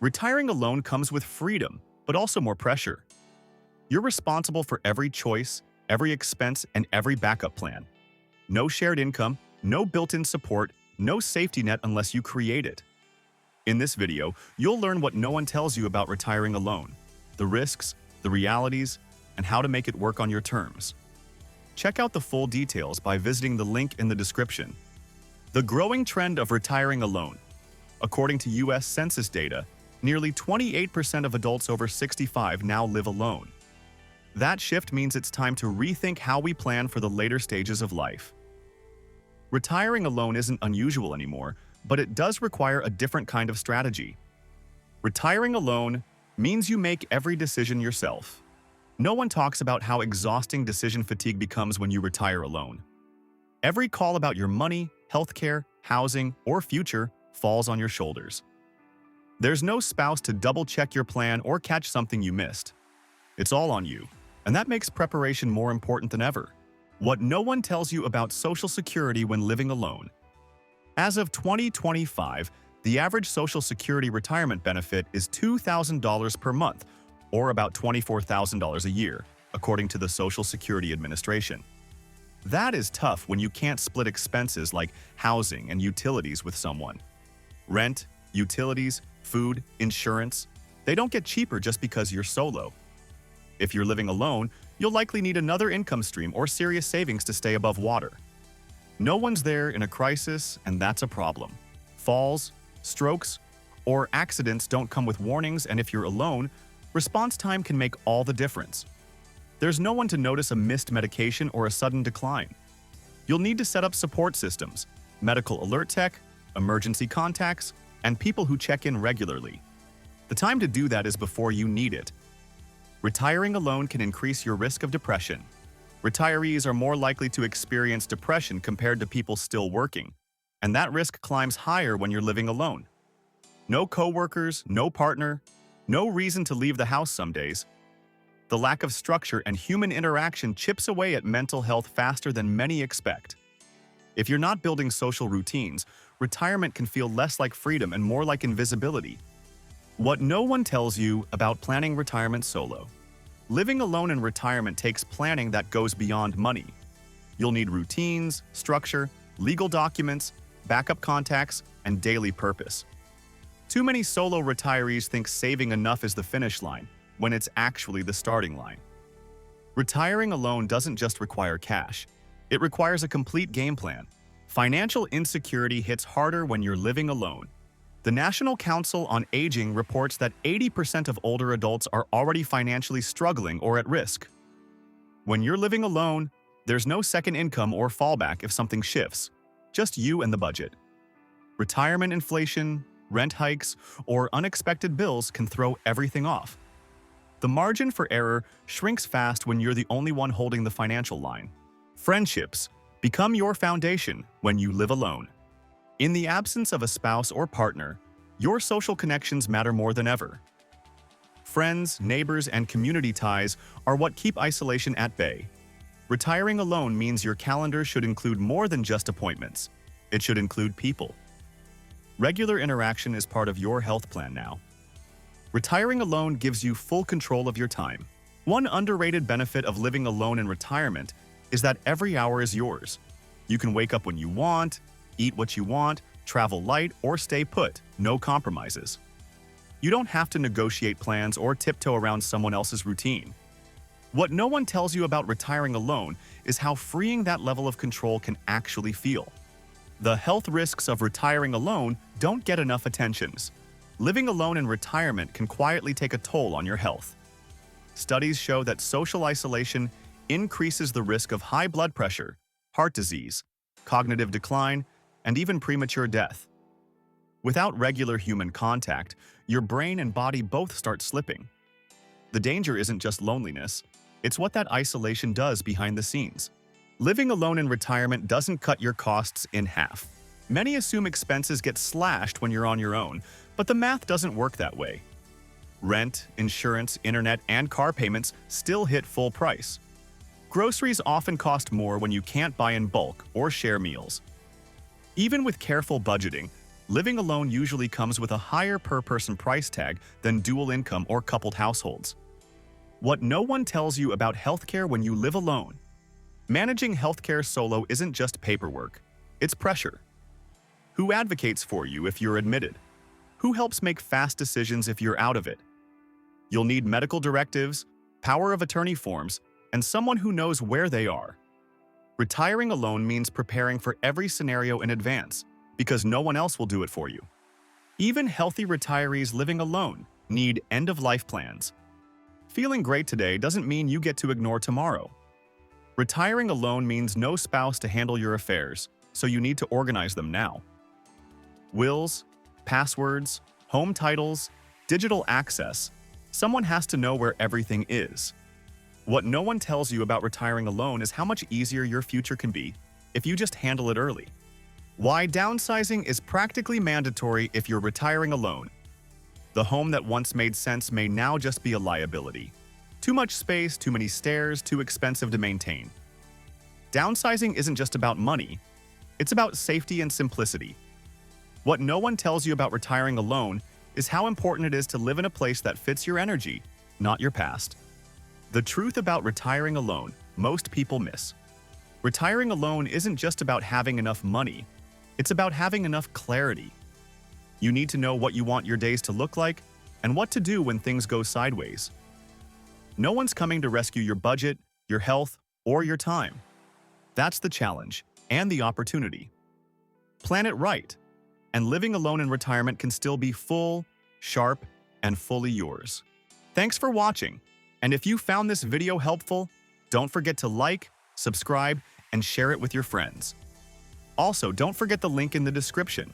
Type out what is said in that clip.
Retiring alone comes with freedom, but also more pressure. You're responsible for every choice, every expense, and every backup plan. No shared income, no built-in support, no safety net unless you create it. In this video, you'll learn what no one tells you about retiring alone, the risks, the realities, and how to make it work on your terms. Check out the full details by visiting the link in the description. The growing trend of retiring alone. According to US Census data, nearly 28% of adults over 65 now live alone. That shift means it's time to rethink how we plan for the later stages of life. Retiring alone isn't unusual anymore, but it does require a different kind of strategy. Retiring alone means you make every decision yourself. No one talks about how exhausting decision fatigue becomes when you retire alone. Every call about your money, healthcare, housing, or future falls on your shoulders. There's no spouse to double-check your plan or catch something you missed. It's all on you, and that makes preparation more important than ever. What no one tells you about Social Security when living alone. As of 2025, the average Social Security retirement benefit is $2,000 per month, or about $24,000 a year, according to the Social Security Administration. That is tough when you can't split expenses like housing and utilities with someone. Rent, utilities, food, insurance, they don't get cheaper just because you're solo. If you're living alone, you'll likely need another income stream or serious savings to stay above water. No one's there in a crisis, and that's a problem. Falls, strokes, or accidents don't come with warnings, and if you're alone, response time can make all the difference. There's no one to notice a missed medication or a sudden decline. You'll need to set up support systems, medical alert tech, emergency contacts, and people who check in regularly. The time to do that is before you need it. Retiring alone can increase your risk of depression. Retirees are more likely to experience depression compared to people still working, and that risk climbs higher when you're living alone. No coworkers, no partner, no reason to leave the house some days. The lack of structure and human interaction chips away at mental health faster than many expect. If you're not building social routines, retirement can feel less like freedom and more like invisibility. What no one tells you about planning retirement solo. Living alone in retirement takes planning that goes beyond money. You'll need routines, structure, legal documents, backup contacts, and daily purpose. Too many solo retirees think saving enough is the finish line, when it's actually the starting line. Retiring alone doesn't just require cash. It requires a complete game plan. Financial insecurity hits harder when you're living alone. The National Council on Aging reports that 80% of older adults are already financially struggling or at risk. When you're living alone, there's no second income or fallback if something shifts, just you and the budget. Retirement inflation, rent hikes, or unexpected bills can throw everything off. The margin for error shrinks fast when you're the only one holding the financial line. Friendships become your foundation when you live alone. In the absence of a spouse or partner, your social connections matter more than ever. Friends, neighbors, and community ties are what keep isolation at bay. Retiring alone means your calendar should include more than just appointments. It should include people. Regular interaction is part of your health plan now. Retiring alone gives you full control of your time. One underrated benefit of living alone in retirement is that every hour is yours. You can wake up when you want, eat what you want, travel light, or stay put, no compromises. You don't have to negotiate plans or tiptoe around someone else's routine. What no one tells you about retiring alone is how freeing that level of control can actually feel. The health risks of retiring alone don't get enough attentions. Living alone in retirement can quietly take a toll on your health. Studies show that social isolation increases the risk of high blood pressure, heart disease, cognitive decline, and even premature death. Without regular human contact, your brain and body both start slipping. The danger isn't just loneliness, it's what that isolation does behind the scenes. Living alone in retirement doesn't cut your costs in half. Many assume expenses get slashed when you're on your own, but the math doesn't work that way. Rent, insurance, internet, and car payments still hit full price. Groceries often cost more when you can't buy in bulk or share meals. Even with careful budgeting, living alone usually comes with a higher per-person price tag than dual income or coupled households. What no one tells you about healthcare when you live alone. Managing healthcare solo isn't just paperwork, it's pressure. Who advocates for you if you're admitted? Who helps make fast decisions if you're out of it? You'll need medical directives, power of attorney forms, and someone who knows where they are. Retiring alone means preparing for every scenario in advance, because no one else will do it for you. Even healthy retirees living alone need end-of-life plans. Feeling great today doesn't mean you get to ignore tomorrow. Retiring alone means no spouse to handle your affairs, so you need to organize them now. Wills, passwords, home titles, digital access. Someone has to know where everything is. What no one tells you about retiring alone is how much easier your future can be if you just handle it early. Why downsizing is practically mandatory if you're retiring alone. The home that once made sense may now just be a liability. Too much space, too many stairs, too expensive to maintain. Downsizing isn't just about money, it's about safety and simplicity. What no one tells you about retiring alone is how important it is to live in a place that fits your energy, not your past. The truth about retiring alone, most people miss. Retiring alone isn't just about having enough money, it's about having enough clarity. You need to know what you want your days to look like and what to do when things go sideways. No one's coming to rescue your budget, your health, or your time. That's the challenge and the opportunity. Plan it right, and living alone in retirement can still be full, sharp, and fully yours. Thanks for watching, and if you found this video helpful, don't forget to like, subscribe, and share it with your friends. Also, don't forget the link in the description.